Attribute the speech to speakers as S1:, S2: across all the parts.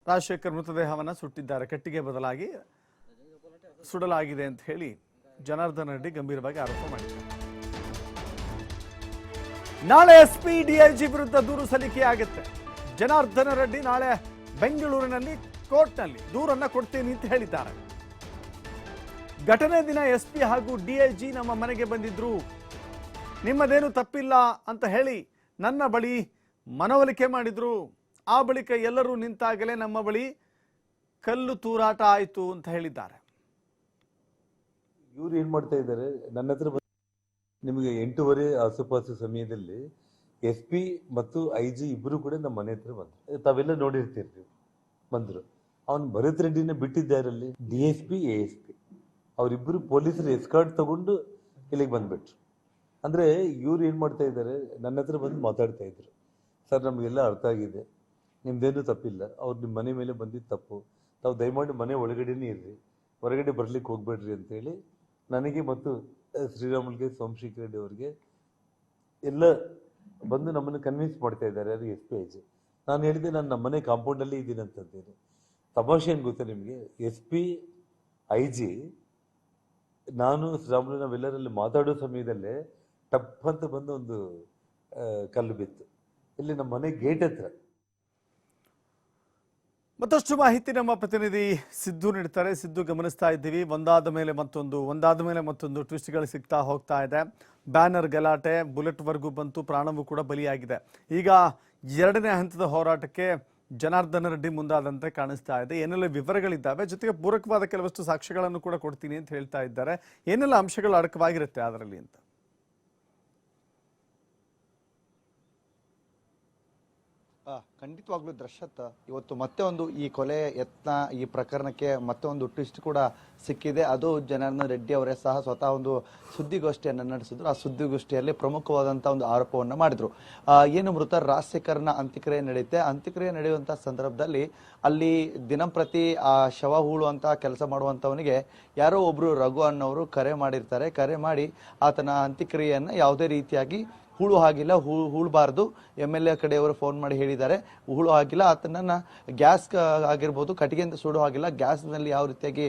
S1: ರಾಜಶೇಖರ್ ಮೃತದೇಹವನ್ನು ಸುಟ್ಟಿದ್ದಾರೆ, ಕಟ್ಟಿಗೆ ಬದಲಾಗಿ ಸುಡಲಾಗಿದೆ ಅಂತ ಹೇಳಿ ಜನಾರ್ದನ ರೆಡ್ಡಿ ಗಂಭೀರವಾಗಿ ಆರೋಪ ಮಾಡಿದ್ದಾರೆ. ನಾಳೆ ಎಸ್ಪಿ ಡಿಐಜಿ ವಿರುದ್ಧ ದೂರು ಸಲ್ಲಿಕೆಯಾಗುತ್ತೆ. ಜನಾರ್ದನ ರೆಡ್ಡಿ ನಾಳೆ ಬೆಂಗಳೂರಿನಲ್ಲಿ ಕೋರ್ಟ್ನಲ್ಲಿ ದೂರನ್ನ ಕೊಡ್ತೀನಿ ಅಂತ ಹೇಳಿದ್ದಾರೆ. ಘಟನೆ ದಿನ ಎಸ್ಪಿ ಹಾಗೂ ಡಿಐಜಿ ನಮ್ಮ ಮನೆಗೆ ಬಂದಿದ್ರು, ನಿಮ್ಮದೇನು ತಪ್ಪಿಲ್ಲ ಅಂತ ಹೇಳಿ ನನ್ನ ಬಳಿ ಮನವೊಲಿಕೆ ಮಾಡಿದ್ರು. ಆ ಬಳಿಕ ಎಲ್ಲರೂ ನಿಂತಾಗಲೇ ನಮ್ಮ ಬಳಿ ಕಲ್ಲು ತೂರಾಟ ಆಯಿತು ಅಂತ ಹೇಳಿದ್ದಾರೆ.
S2: ಇವ್ರು ಏನ್ ಮಾಡ್ತಾ ಇದ್ದಾರೆ, ನನ್ನ ಹತ್ರ ನಿಮಗೆ 8:30 ಆಸುಪಾಸು ಸಮಯದಲ್ಲಿ SP ಮತ್ತು IG ಇಬ್ರು ಕೂಡ ನಮ್ಮ ಮನೆ ಹತ್ರ ಬಂದ್ರು. ತಾವೆಲ್ಲ ನೋಡಿರ್ತೀರಿ, ಬಂದ್ರು. ಅವನ್ ಭರತ್ ರೆಡ್ಡಿನ ಬಿಟ್ಟಿದ್ದಾರಲ್ಲಿ DSP ASP ಅವರಿಬ್ಬರು ಪೊಲೀಸರು ಎಸ್ಕಾರ್ಟ್ ತಗೊಂಡು ಇಲ್ಲಿಗೆ ಬಂದ್ಬಿಟ್ರು. ಅಂದ್ರೆ ಇವ್ರು ಏನ್ ಮಾಡ್ತಾ ಇದ್ದಾರೆ, ನನ್ನ ಹತ್ರ ಬಂದು ಮಾತಾಡ್ತಾ ಇದ್ರು. ಸರ್, ನಮಗೆಲ್ಲ ಅರ್ಥ ಆಗಿದೆ, ನಿಮ್ದೇನು ತಪ್ಪಿಲ್ಲ, ಅವ್ರು ನಿಮ್ಮ ಮನೆ ಮೇಲೆ ಬಂದಿದ್ದು ತಪ್ಪು, ತಾವು ದಯಮಾಡಿ ಮನೆ ಒಳಗಡೆನೇ ಇರ್ರಿ, ಹೊರಗಡೆ ಬರ್ಲಿಕ್ಕೆ ಹೋಗ್ಬೇಡ್ರಿ ಅಂತೇಳಿ ನನಗೆ ಮತ್ತು ಶ್ರೀರಾಮುಲ್ಗೆ, ಸೋಮಶೇಖರ್ ರೆಡ್ಡಿ ಅವ್ರಿಗೆ ಎಲ್ಲ ಬಂದು ನಮ್ಮನ್ನು ಕನ್ವಿನ್ಸ್ ಮಾಡ್ತಾ ಇದ್ದಾರೆ. ಅದು SP IG. ನಾನು ಹೇಳಿದೆ, ನಾನು ನಮ್ಮನೆ ಕಾಂಪೌಂಡಲ್ಲಿ ಇದ್ದೀನಿ ಅಂತಂತೇನೆ. ತಮಾಷೆ ಏನು ಗೊತ್ತಾ ನಿಮಗೆ, SP IG ನಾನು ಶ್ರೀರಾಮುಲು ನಾವೆಲ್ಲರಲ್ಲಿ ಮಾತಾಡೋ ಸಮಯದಲ್ಲೇ ಟಪ್ ಅಂತ ಬಂದು ಒಂದು ಕಲ್ಲು ಬಿತ್ತು ಇಲ್ಲಿ ನಮ್ಮ ಮನೆ ಗೇಟ್ ಹತ್ರ.
S1: ಮತ್ತಷ್ಟು ಮಾಹಿತಿ ನಮ್ಮ ಪ್ರತಿನಿಧಿ ಸಿದ್ದು ನೀಡ್ತಾರೆ. ಸಿದ್ದು, ಗಮನಿಸ್ತಾ ಇದ್ದೀವಿ, ಒಂದಾದ ಮೇಲೆ ಮತ್ತೊಂದು ಟ್ವಿಸ್ಟ್ಗಳು ಸಿಗ್ತಾ ಹೋಗ್ತಾ ಇದೆ. ಬ್ಯಾನರ್ ಗಲಾಟೆ ಬುಲೆಟ್ವರೆಗೂ ಬಂತು, ಪ್ರಾಣವೂ ಕೂಡ ಬಲಿಯಾಗಿದೆ. ಈಗ 2ನೇ ಹಂತದ ಹೋರಾಟಕ್ಕೆ ಜನಾರ್ದನ ರೆಡ್ಡಿ ಮುಂದಾದಂತೆ ಕಾಣಿಸ್ತಾ ಇದೆ. ಏನೆಲ್ಲ ವಿವರಗಳಿದ್ದಾವೆ, ಜೊತೆಗೆ ಪೂರಕವಾದ ಕೆಲವಷ್ಟು ಸಾಕ್ಷ್ಯಗಳನ್ನು ಕೂಡ ಕೊಡ್ತೀನಿ ಅಂತ ಹೇಳ್ತಾ ಇದ್ದಾರೆ. ಏನೆಲ್ಲ ಅಂಶಗಳು ಅಡಕವಾಗಿರುತ್ತೆ ಅದರಲ್ಲಿ ಅಂತ?
S3: ಖಂಡಿತವಾಗ್ಲೂ ದರ್ಶತ್, ಇವತ್ತು ಮತ್ತೆ ಒಂದು ಈ ಕೊಲೆ ಯತ್ನ, ಈ ಪ್ರಕರಣಕ್ಕೆ ಮತ್ತೆ ಒಂದು ಟ್ವಿಸ್ಟ್ ಕೂಡ ಸಿಕ್ಕಿದೆ. ಅದು ಜನಾರ್ದನ ರೆಡ್ಡಿ ಅವರೇ ಸಹ ಸ್ವತಃ ಒಂದು ಸುದ್ದಿಗೋಷ್ಠಿಯನ್ನು ನಡೆಸಿದ್ರು. ಆ ಸುದ್ದಿಗೋಷ್ಠಿಯಲ್ಲಿ ಪ್ರಮುಖವಾದಂಥ ಒಂದು ಆರೋಪವನ್ನು ಮಾಡಿದ್ರು. ಏನು ಮೃತ ರಾಜಶೇಖರ್ನ ಅಂತ್ಯಕ್ರಿಯೆ ನಡೆಯುತ್ತೆ, ಅಂತ್ಯಕ್ರಿಯೆ ನಡೆಯುವಂಥ ಸಂದರ್ಭದಲ್ಲಿ ಅಲ್ಲಿ ದಿನಂಪ್ರತಿ ಆ ಶವ ಹೂಳುವಂಥ ಕೆಲಸ ಮಾಡುವಂಥವನಿಗೆ ಯಾರೋ ಒಬ್ರು ರಘು ಅನ್ನೋರು ಕರೆ ಮಾಡಿರ್ತಾರೆ. ಕರೆ ಮಾಡಿ ಆತನ ಅಂತ್ಯಕ್ರಿಯೆಯನ್ನು ಯಾವುದೇ ರೀತಿಯಾಗಿ ಹೂಳು ಆಗಿಲ್ಲ, ಹೂಳಬಾರ್ದು, MLA ಕಡೆಯವರು ಫೋನ್ ಮಾಡಿ ಹೇಳಿದ್ದಾರೆ, ಹೂಳು ಆಗಿಲ್ಲ, ಆತನನ್ನ ಗ್ಯಾಸ್ ಆಗಿರ್ಬೋದು, ಕಟ್ಟಿಗೆಯಿಂದ ಸುಡೋ ಆಗಿಲ್ಲ, ಗ್ಯಾಸ್ನಲ್ಲಿ ಯಾವ ರೀತಿಯಾಗಿ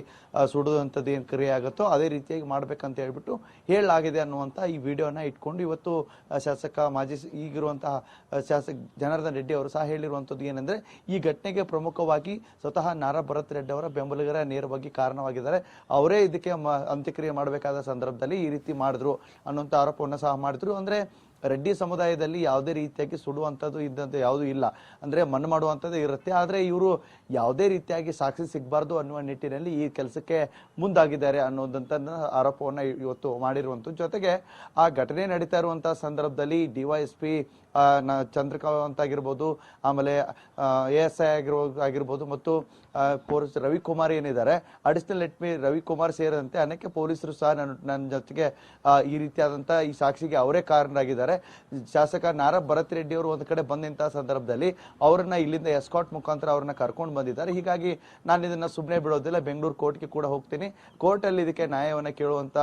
S3: ಸುಡುವಂಥದ್ದು ಏನು ಕ್ರಿಯೆ ಆಗುತ್ತೋ ಅದೇ ರೀತಿಯಾಗಿ ಮಾಡ್ಬೇಕಂತ ಹೇಳ್ಬಿಟ್ಟು ಹೇಳಲಾಗಿದೆ ಅನ್ನುವಂಥ ಈ ವಿಡಿಯೋನ ಇಟ್ಕೊಂಡು ಇವತ್ತು ಮಾಜಿ ಈಗಿರುವಂತಹ ಶಾಸಕ ಜನಾರ್ದನ ರೆಡ್ಡಿ ಅವರು ಸಹ ಹೇಳಿರುವಂಥದ್ದು ಏನಂದ್ರೆ, ಈ ಘಟನೆಗೆ ಪ್ರಮುಖವಾಗಿ ಸ್ವತಃ ನಾರಾ ಭರತ್ ರೆಡ್ಡಿ ಅವರ ಬೆಂಬಲಿಗರ ನೇರವಾಗಿ ಕಾರಣವಾಗಿದ್ದಾರೆ. ಅವರೇ ಇದಕ್ಕೆ ಅಂತ್ಯಕ್ರಿಯೆ ಮಾಡಬೇಕಾದ ಸಂದರ್ಭದಲ್ಲಿ ಈ ರೀತಿ ಮಾಡಿದ್ರು ಅನ್ನುವಂಥ ಆರೋಪವನ್ನು ಸಹ ಮಾಡಿದ್ರು. ಅಂದ್ರೆ ರೆಡ್ಡಿ ಸಮುದಾಯದಲ್ಲಿ ಯಾವುದೇ ರೀತಿಯಾಗಿ ಸುಡುವಂಥದ್ದು ಇದ್ದಂತೆ ಯಾವುದೂ ಇಲ್ಲ, ಅಂದರೆ ಮಣ್ಣು ಮಾಡುವಂಥದ್ದು ಇರುತ್ತೆ. ಆದರೆ ಇವರು ಯಾವುದೇ ರೀತಿಯಾಗಿ ಸಾಕ್ಷಿ ಸಿಗಬಾರ್ದು ಅನ್ನುವ ನಿಟ್ಟಿನಲ್ಲಿ ಈ ಕೆಲಸಕ್ಕೆ ಮುಂದಾಗಿದ್ದಾರೆ ಅನ್ನೋದಂಥ ಆರೋಪವನ್ನು ಇವತ್ತು ಮಾಡಿರುವಂಥದ್ದು. ಜೊತೆಗೆ ಆ ಘಟನೆ ನಡೀತಾ ಇರುವಂಥ ಸಂದರ್ಭದಲ್ಲಿ DYSP ಚಂದ್ರಕಾಂತ್ ಆಗಿರ್ಬೋದು, ಆಮೇಲೆ ASI ಆಗಿರ್ಬೋದು ಮತ್ತು ಪೊಲೀಸ್ ರವಿಕುಮಾರ್ ಏನಿದ್ದಾರೆ, ಅಡಿಷನಲ್ ರವಿಕುಮಾರ್ ಸೇರಿದಂತೆ ಅನೇಕ ಪೊಲೀಸರು ಸಹ ನನ್ನ ಜೊತೆಗೆ ಈ ರೀತಿಯಾದಂಥ ಈ ಸಾಕ್ಷಿಗೆ ಅವರೇ ಕಾರಣರಾಗಿದ್ದಾರೆ. ಶಾಸಕ ನಾರಾ ಭರತ್ ರೆಡ್ಡಿ ಅವರು ಒಂದು ಕಡೆ ಬಂದಂತಹ ಸಂದರ್ಭದಲ್ಲಿ ಅವರನ್ನ ಇಲ್ಲಿಂದ ಎಸ್ಕಾಟ್ ಮುಖಾಂತರ ಅವ್ರನ್ನ ಕರ್ಕೊಂಡು ಬಂದಿದ್ದಾರೆ. ಹೀಗಾಗಿ ನಾನು ಇದನ್ನ ಸುಮ್ಮನೆ ಬಿಡೋದಿಲ್ಲ, ಬೆಂಗಳೂರು ಕೋರ್ಟ್ಗೆ ಕೂಡ ಹೋಗ್ತೀನಿ, ಕೋರ್ಟ್ ಅಲ್ಲಿ ಇದಕ್ಕೆ ನ್ಯಾಯವನ್ನ ಕೇಳುವಂತ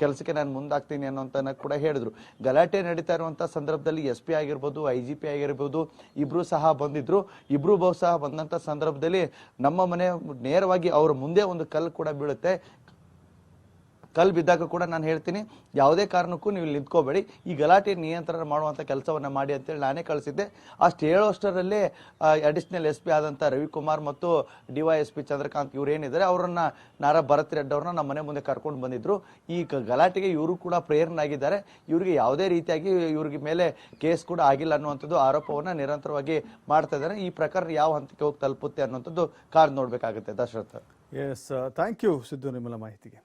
S3: ಕೆಲಸಕ್ಕೆ ನಾನು ಮುಂದಾಗ್ತೀನಿ ಅನ್ನೋಂತ ಕೂಡ ಹೇಳಿದ್ರು. ಗಲಾಟೆ ನಡೀತಾ ಇರುವಂತ ಸಂದರ್ಭದಲ್ಲಿ SP ಆಗಿರ್ಬೋದು, IGP ಆಗಿರ್ಬೋದು, ಇಬ್ರು ಸಹ ಬಂದಿದ್ರು. ಇಬ್ರು ಬಹುಶಃ ಬಂದಂತ ಸಂದರ್ಭದಲ್ಲಿ ನಮ್ಮ ಮನೆ ನೇರವಾಗಿ ಅವ್ರ ಮುಂದೆ ಒಂದು ಕಲ್ಲು ಕೂಡ ಬೀಳುತ್ತೆ. ಕಲ್ಲು ಬಿದ್ದಾಗ ಕೂಡ ನಾನು ಹೇಳ್ತೀನಿ, ಯಾವುದೇ ಕಾರಣಕ್ಕೂ ನೀವು ನಿಂತ್ಕೋಬೇಡಿ, ಈ ಗಲಾಟೆ ನಿಯಂತ್ರಣ ಮಾಡುವಂಥ ಕೆಲಸವನ್ನ ಮಾಡಿ ಅಂತೇಳಿ ನಾನೇ ಕಳಿಸಿದ್ದೆ. ಅಷ್ಟು ಹೇಳೋಷ್ಟರಲ್ಲೇ ಅಡಿಷನಲ್ SP ಆದಂಥ ರವಿಕುಮಾರ್ ಮತ್ತು DYSP ಚಂದ್ರಕಾಂತ್ ಇವ್ರು ಏನಿದ್ದಾರೆ ಅವರನ್ನ ನಾರಾ ಭರತ್ ರೆಡ್ಡಿ ಅವ್ರನ್ನ ನಮ್ಮ ಮನೆ ಮುಂದೆ ಕರ್ಕೊಂಡು ಬಂದಿದ್ರು. ಈ ಗಲಾಟೆಗೆ ಇವರು ಕೂಡ ಪ್ರೇರಣಾಗಿದ್ದಾರೆ. ಇವರಿಗೆ ಯಾವುದೇ ರೀತಿಯಾಗಿ ಇವ್ರಿಗೆ ಮೇಲೆ ಕೇಸ್ ಕೂಡ ಆಗಿಲ್ಲ ಅನ್ನುವಂಥದ್ದು ಆರೋಪವನ್ನ ನಿರಂತರವಾಗಿ ಮಾಡ್ತಾ ಇದ್ದಾರೆ. ಈ ಪ್ರಕರಣ ಯಾವ ಹಂತಕ್ಕೆ ಹೋಗಿ ತಲುಪುತ್ತೆ ಅನ್ನುವಂಥದ್ದು ಕಾದು ನೋಡ್ಬೇಕಾಗುತ್ತೆ. Dasharatha.
S1: Yes, thank you Siddu, ನಿಮ್ಮಲ್ಲ ಮಾಹಿತಿಗೆ.